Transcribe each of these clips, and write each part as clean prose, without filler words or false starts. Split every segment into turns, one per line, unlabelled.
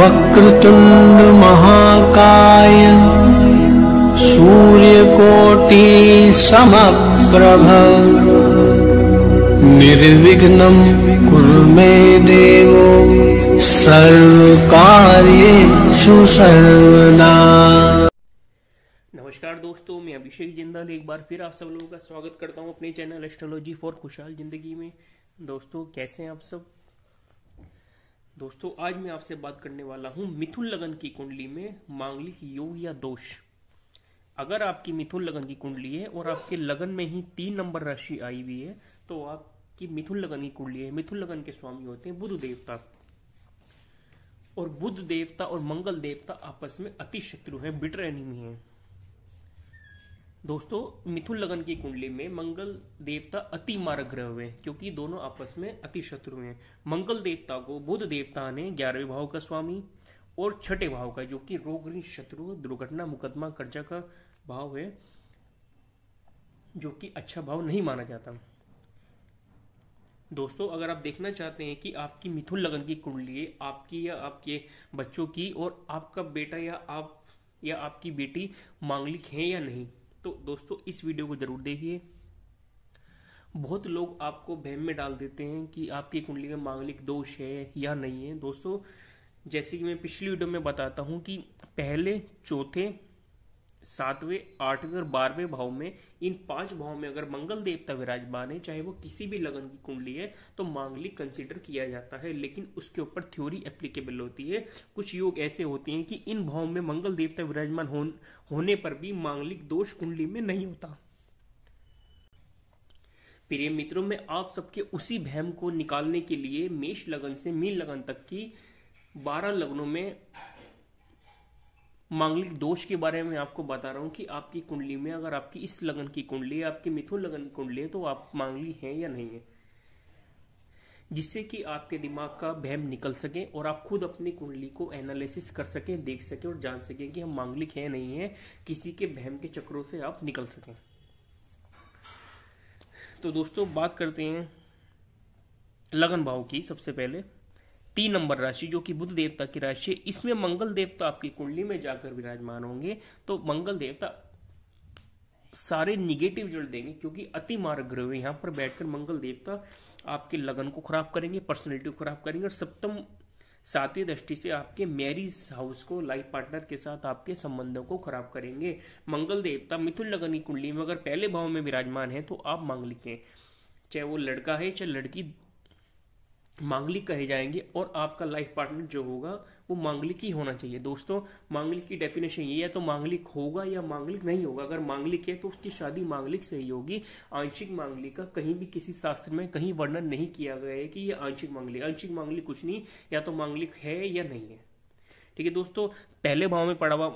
वक्रतुंड महाकाय सूर्यकोटि समप्रभ निर्विघ्नं कुरु मे देवो सर्वकार्येषु सर्वदा।
नमस्कार दोस्तों, मैं अभिषेक जिंदाल एक बार फिर आप सब लोगों का स्वागत करता हूं अपने चैनल एस्ट्रोलॉजी फॉर खुशहाल जिंदगी में। दोस्तों कैसे हैं आप सब। दोस्तों आज मैं आपसे बात करने वाला हूं मिथुन लगन की कुंडली में मांगलिक योग या दोष। अगर आपकी मिथुन लगन की कुंडली है और आपके लगन में ही 3 नंबर राशि आई हुई है तो आपकी मिथुन लगन की कुंडली है। मिथुन लगन के स्वामी होते हैं बुध देवता, और बुध देवता और मंगल देवता आपस में अति शत्रु हैं, बिटर एनिमी हैं। दोस्तों मिथुन लगन की कुंडली में मंगल देवता अति मारक ग्रह हुए क्योंकि दोनों आपस में अति शत्रु हैं। मंगल देवता को बुध देवता ने 11वें भाव का स्वामी और 6ठे भाव का, जो कि रोग ऋण शत्रु दुर्घटना मुकदमा कर्जा का भाव है, जो कि अच्छा भाव नहीं माना जाता। दोस्तों अगर आप देखना चाहते हैं कि आपकी मिथुन लगन की कुंडली है, आपकी या आपके बच्चों की, और आपका बेटा या आपकी बेटी मांगलिक है या नहीं, तो दोस्तों इस वीडियो को जरूर देखिए। बहुत लोग आपको वहम में डाल देते हैं कि आपकी कुंडली में मांगलिक दोष है या नहीं है। दोस्तों जैसे कि मैं पिछली वीडियो में बताता हूं कि पहले, चौथे, 7वें, 8वें और 12वें भाव में, इन 5 भाव में अगर मंगल देवता विराजमान है, चाहे वो किसी भी लगन की कुंडली है, तो मांगलिक कंसीडर किया जाता है। लेकिन उसके ऊपर थ्योरी एप्लीकेबल होती है। कुछ योग ऐसे होते हैं कि इन भाव में मंगल देवता विराजमान होने पर भी मांगलिक दोष कुंडली में नहीं होता। प्रिय मित्रों, मैं आप सबके उसी भ्रम को निकालने के लिए मेष लगन से मीन लगन तक की 12 लगनों में मांगलिक दोष के बारे में आपको बता रहा हूं कि आपकी कुंडली में, अगर आपकी इस लगन की कुंडली है, आपकी मिथुन लगन की कुंडली है, तो आप मांगलिक हैं या नहीं है, जिससे कि आपके दिमाग का भ्रम निकल सके और आप खुद अपनी कुंडली को एनालिसिस कर सकें, देख सकें और जान सकें कि हम मांगलिक हैं नहीं है, किसी के भ्रम के चक्रों से आप निकल सकें। तो दोस्तों बात करते हैं लगन भाव की। सबसे पहले 3 नंबर राशि, जो कि बुध देवता की राशि है, इसमें मंगल देवता आपकी कुंडली में जाकर विराजमान होंगे तो मंगल देवता सारे निगेटिव रिजल्ट देंगे, क्योंकि अति मारक ग्रह है। यहां पर बैठकर मंगल देवता आपके लगन को खराब करेंगे, पर्सनैलिटी को खराब करेंगे, और सप्तम 7वीं दृष्टि से आपके मैरिज हाउस को, लाइफ पार्टनर के साथ आपके संबंधों को खराब करेंगे। मंगल देवता मिथुन लगन की कुंडली में अगर पहले भाव में विराजमान है तो आप मांगलिक हैं, चाहे वो लड़का है चाहे लड़की, मांगलिक कहे जाएंगे। और आपका लाइफ पार्टनर जो होगा वो मांगलिक ही होना चाहिए। दोस्तों मांगलिक की डेफिनेशन ये है, तो मांगलिक होगा या मांगलिक नहीं होगा। अगर मांगलिक है तो उसकी शादी मांगलिक से ही होगी। आंशिक मांगलिक का कहीं भी किसी शास्त्र में कहीं वर्णन नहीं किया गया है कि ये आंशिक मांगलिक कुछ नहीं, या तो मांगलिक है या नहीं है। ठीक है दोस्तों, पहले भाव में पड़ा हुआ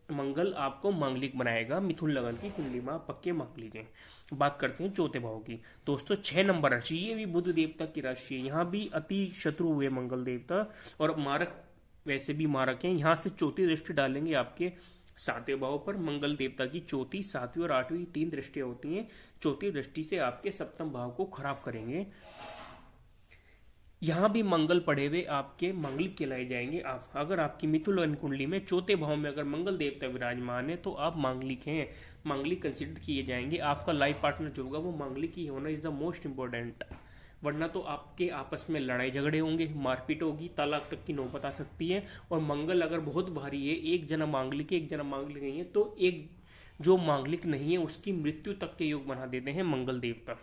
मंगल आपको मांगलिक बनाएगा। मिथुन लगन की कुंडली में आप पक्के मांगलिक हैं। बात करते हैं चौथे भाव की। दोस्तों 6 नंबर राशि, ये भी बुध देवता की राशि है। यहाँ भी अति शत्रु हुए मंगल देवता, और मारक वैसे भी मारक हैं। यहाँ से चौथी दृष्टि डालेंगे आपके 7वें भाव पर। मंगल देवता की चौथी, 7वीं और 8वीं 3 दृष्टियां होती हैं। चौथी दृष्टि से आपके सप्तम भाव को खराब करेंगे। यहां भी मंगल पढ़े हुए आपके मांगलिक कहलाए जाएंगे। आप अगर आपकी मिथुन लगन कुंडली में चौथे भाव में अगर मंगल देवता विराजमान है तो आप मांगलिक हैं, मांगलिक कंसिडर किए जाएंगे। आपका लाइफ पार्टनर जो होगा वो मांगलिक ही होना इज द मोस्ट इंपॉर्टेंट, वरना तो आपके आपस में लड़ाई झगड़े होंगे, मारपीट होगी, तलाक तक की नौबत आ सकती है। और मंगल अगर बहुत भारी है, एक जना मांगलिक है, एक जना मांगलिक नहीं है, तो एक जो मांगलिक नहीं है उसकी मृत्यु तक के योग बना देते हैं मंगल देवता।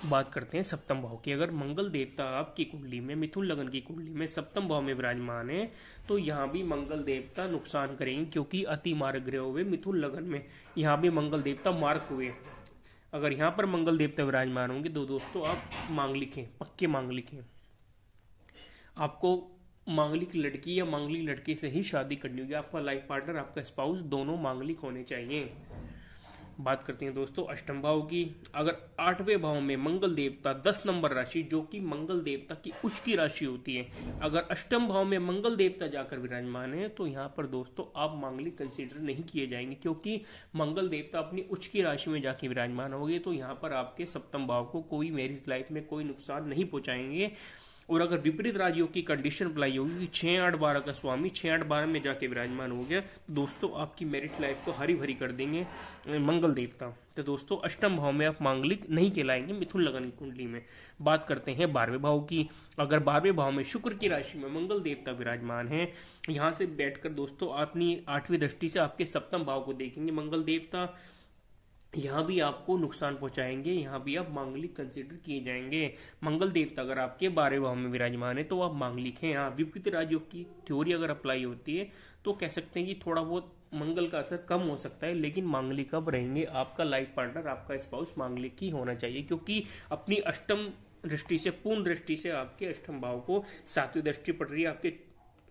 बात करते हैं सप्तम भाव की। अगर मंगल देवता आपकी कुंडली में, मिथुन लगन की कुंडली में सप्तम भाव में विराजमान है तो यहां भी मंगल देवता नुकसान करेंगे, क्योंकि अति मारक ग्रह हुए मिथुन लगन में। यहां भी मंगल देवता मारक हुए। अगर यहां पर मंगल देवता विराजमान होंगे तो दोस्तों आप मांगलिक हैं, पक्के मांगलिक हैं। आपको मांगलिक लड़की या मांगलिक लड़के से ही शादी करनी होगी। आपका लाइफ पार्टनर, आपका स्पाउस दोनों मांगलिक होने चाहिए। बात करते हैं दोस्तों अष्टम भाव की। अगर 8वें भाव में मंगल देवता 10 नंबर राशि, जो कि मंगल देवता की उच्च की राशि होती है, अगर अष्टम भाव में मंगल देवता जाकर विराजमान है तो यहाँ पर दोस्तों आप मांगलिक कंसीडर नहीं किए जाएंगे, क्योंकि मंगल देवता अपनी उच्च की राशि में जाके विराजमान होंगे तो यहाँ पर आपके सप्तम भाव को कोई मैरिज लाइफ में कोई नुकसान नहीं पहुंचाएंगे। और अगर विपरीत राजयोग की कंडीशन अप्लाई होगी कि 6, 8, 12 का स्वामी 6, 8, 12 में जाके विराजमान हो गया, तो दोस्तों आपकी मैरिट लाइफ को हरी भरी कर देंगे मंगल देवता। तो दोस्तों अष्टम भाव में आप मांगलिक नहीं कहलाएंगे मिथुन लगन की कुंडली में। बात करते हैं 12वें भाव की। अगर 12वें भाव में शुक्र की राशि में मंगल देवता विराजमान है, यहां से बैठकर दोस्तों अपनी 8वीं दृष्टि से आपके सप्तम भाव को देखेंगे मंगल देवता, यहां भी आपको नुकसान पहुंचाएंगे, यहां भी आप मांगलिक कंसिडर किए जाएंगे। मंगल देवता अगर आपके 12वें भाव में विराजमान है तो आप मांगलिक हैं। हाँ, विपरीत राजयोग की थ्योरी अगर अप्लाई होती है तो कह सकते हैं कि थोड़ा बहुत मंगल का असर कम हो सकता है, लेकिन मांगलिक अब रहेंगे। आपका लाइफ पार्टनर, आपका स्पाउस मांगलिक ही होना चाहिए, क्योंकि अपनी अष्टम दृष्टि से, पूर्ण दृष्टि से आपके अष्टम भाव को 7वीं दृष्टि पड़ रही है, आपके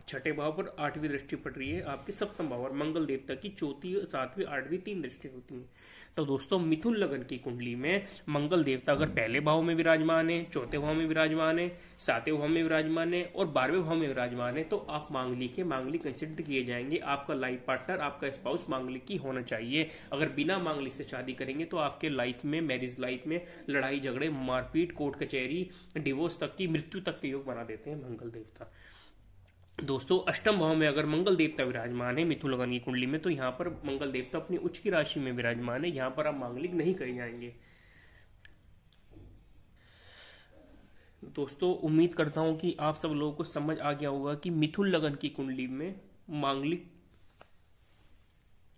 6ठे भाव पर 8वीं दृष्टि पड़ रही है, आपके सप्तम भाव और मंगल देवता की 4वीं, 7वीं, 8वीं 3 दृष्टि होती है। तो दोस्तों मिथुन लगन की कुंडली में मंगल देवता अगर पहले भाव में विराजमान है, 4थे भाव में विराजमान है, 7वें भाव में विराजमान है और 12वें भाव में विराजमान है, तो आप मांगलिक है, मांगलिक कंसिडर किए जाएंगे। आपका लाइफ पार्टनर, आपका स्पाउस मांगलिक ही होना चाहिए। अगर बिना मांगलिक से शादी करेंगे तो आपके लाइफ में, मैरिज लाइफ में लड़ाई झगड़े, मारपीट, कोर्ट कचहरी, डिवोर्स तक की, मृत्यु तक के योग बना देते हैं मंगल देवता। दोस्तों अष्टम भाव में अगर मंगल देवता विराजमान है मिथुन लगन की कुंडली में, तो यहां पर मंगल देवता अपनी उच्च की राशि में विराजमान है, यहां पर आप मांगलिक नहीं करे जाएंगे। दोस्तों उम्मीद करता हूं कि आप सब लोगों को समझ आ गया होगा कि मिथुन लगन की कुंडली में मांगलिक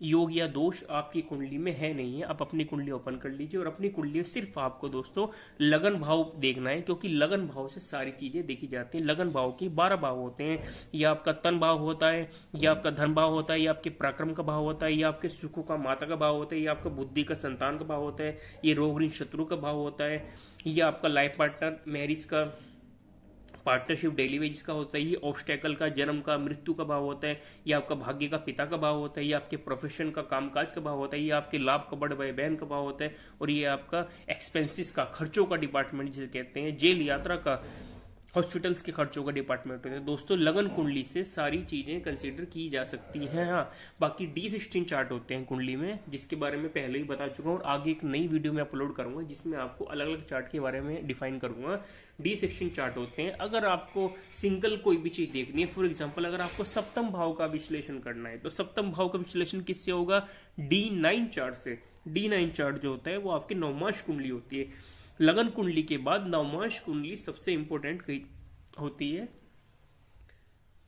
योग या दोष आपकी कुंडली में है नहीं है। आप अपनी कुंडली ओपन कर लीजिए और अपनी कुंडली में सिर्फ आपको दोस्तों लगन भाव देखना है, क्योंकि लगन भाव से सारी चीजें देखी जाती हैं। लगन भाव के 12 भाव होते हैं, या आपका तन भाव होता है, या आपका धन भाव होता है, या आपके पराक्रम का भाव होता है, या आपके सुखों का माता का भाव होता है, या आपका बुद्धि का संतान का भाव होता है, ये रोग ऋण शत्रु का भाव होता है, या आपका लाइफ पार्टनर मैरिज का, पार्टनरशिप डेली वेजेस का होता है, ये ऑब्स्टेकल का, जन्म का, मृत्यु का भाव होता है, ये आपका भाग्य का पिता का भाव होता है, ये आपके प्रोफेशन का, कामकाज का भाव होता है, ये आपके लाभ का, बड़े भाई बहन का भाव होता है, और ये आपका एक्सपेंसेस का, खर्चों का डिपार्टमेंट जिसे कहते हैं, जेल यात्रा का, हॉस्पिटल्स के खर्चों का डिपार्टमेंट होता है। दोस्तों लगन कुंडली से सारी चीजें कंसीडर की जा सकती हैं। हाँ, बाकी D16 चार्ट होते हैं कुंडली में, जिसके बारे में पहले ही बता चुका हूँ, और आगे एक नई वीडियो में अपलोड करूंगा जिसमें आपको अलग अलग चार्ट के बारे में डिफाइन करूंगा। D16 चार्ट होते हैं। अगर आपको सिंगल कोई भी चीज देखनी है, फॉर एग्जाम्पल अगर आपको सप्तम भाव का विश्लेषण करना है, तो सप्तम भाव का विश्लेषण किससे होगा? D9 चार्ट से। D9 चार्ट जो होता है वो आपकी नवमांश कुंडली होती है। लगन कुंडली के बाद नवमांश कुंडली सबसे इंपॉर्टेंट होती है।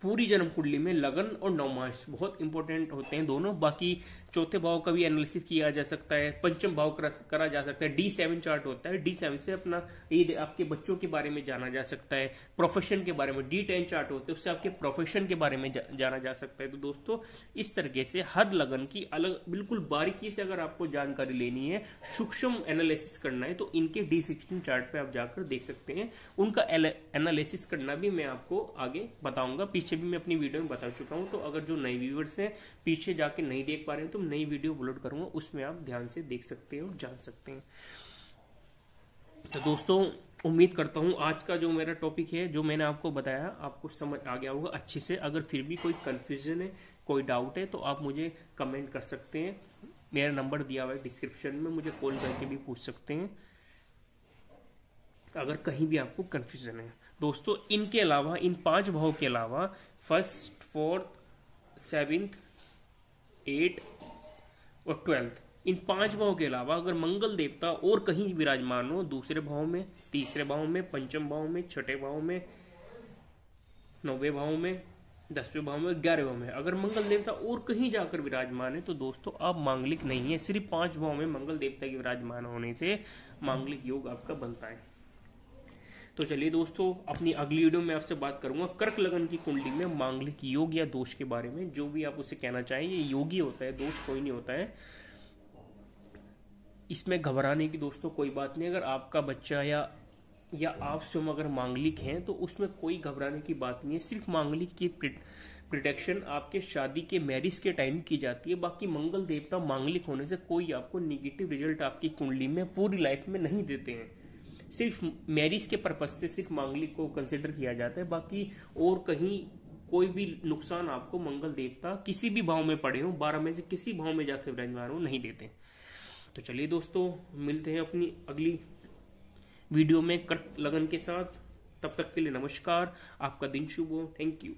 पूरी जन्म कुंडली में लगन और नवमांश बहुत इंपॉर्टेंट होते हैं दोनों। बाकी चौथे भाव का भी एनालिसिस किया जा सकता है, पंचम भाव करा जा सकता है। D7 चार्ट होता है, D7 से अपना ये आपके बच्चों के बारे में जाना जा सकता है, प्रोफेशन के बारे में। D10 चार्ट होते हैं, उससे आपके प्रोफेशन के बारे में जाना जा सकता है। तो दोस्तों इस तरीके से हर लगन की अलग बिल्कुल बारीकी से अगर आपको जानकारी लेनी है, सूक्ष्म एनालिसिस करना है, तो इनके D16 चार्ट पे आप जाकर देख सकते हैं। उनका एनालिसिस करना भी मैं आपको आगे बताऊंगा, पीछे भी मैं अपनी वीडियो में बता चुका हूं। तो अगर जो नए व्यूअर्स हैं पीछे जाके नहीं देख पा रहे हैं, तो नई वीडियो अपलोड करूंगा, उसमें आप ध्यान से देख सकते हैं और जान सकते हैं। तो दोस्तों उम्मीद करता हूं आज का जो मेरा टॉपिक है, जो मैंने आपको बताया, आपको समझ आ गया होगा अच्छे से। अगर फिर भी कोई कंफ्यूजन है, कोई डाउट है, तो आप मुझे कमेंट कर सकते हैं। मेरा नंबर दिया हुआ है डिस्क्रिप्शन में, मुझे कॉल करके भी पूछ सकते हैं अगर कहीं भी आपको कंफ्यूजन है। दोस्तों इनके अलावा, इन 5 भाव के अलावा 1st, 4th, 7th, 8th और 12th, इन 5 भाव के अलावा अगर मंगल देवता और कहीं विराजमान हो, दूसरे भाव में, तीसरे भाव में, पंचम भाव में, 6ठे भाव में, 9वें भाव में, 10वें भाव में, 11वें भाव में, अगर मंगल देवता और कहीं जाकर विराजमान है, तो दोस्तों आप मांगलिक नहीं है। सिर्फ 5 भाव में मंगल देवता के विराजमान होने से मांगलिक योग आपका बनता है। तो चलिए दोस्तों, अपनी अगली वीडियो में आपसे बात करूंगा कर्क लगन की कुंडली में मांगलिक योग या दोष के बारे में। जो भी आप उसे कहना चाहें, ये योगी होता है, दोष कोई नहीं होता है। इसमें घबराने की दोस्तों कोई बात नहीं। अगर आपका बच्चा या आप स्वयं अगर मांगलिक हैं, तो उसमें कोई घबराने की बात नहीं है। सिर्फ मांगलिक की प्रोटेक्शन आपके शादी के, मैरिज के टाइम की जाती है। बाकी मंगल देवता मांगलिक होने से कोई आपको निगेटिव रिजल्ट आपकी कुंडली में पूरी लाइफ में नहीं देते हैं। सिर्फ मैरिज के पर्पज से सिर्फ मांगलिक को कंसिडर किया जाता है। बाकी और कहीं कोई भी नुकसान आपको मंगल देवता किसी भी भाव में पड़े हो, 12 में से किसी भाव में जाकर विराजमान हो, नहीं देते। तो चलिए दोस्तों, मिलते हैं अपनी अगली वीडियो में कर्क लगन के साथ। तब तक के लिए नमस्कार, आपका दिन शुभ हो। Thank you.